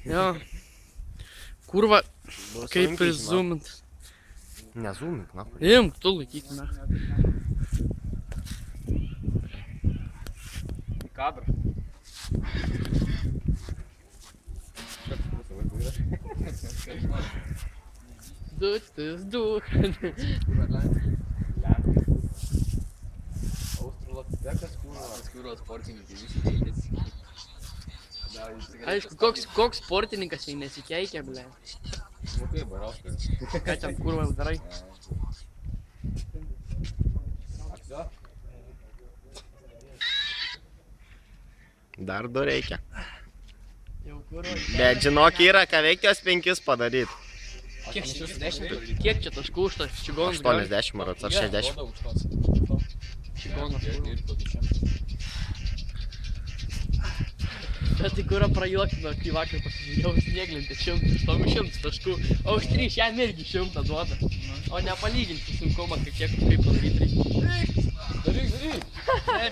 Jo. Kurva, kaip izumint. Nezumink, na. Imk, tu laikyk, na. Kadrą. Dutis, du. Australopitekas, kurva sportininkai, visi keitėsi. Aišku, koks sportininkas jei nesikeikia, ble. Nu kaip, Barauskas. Ką ten kurva jau darai? Aksio? Dar du reikia. Jau kurva. Bet žinok, yra ką veikti jos 5 padaryti. Kiek čia taškų už tas čigonas? 80 ar 60. Čigonas. Bet tai kurą prajuokino, kai vakar pasižiūrėjau snieglintį 100 taškų, o už 3 jam irgi 100 duoda. O nepalyginti sunkumą, kaip padaryti reikia. Daryk, daryk!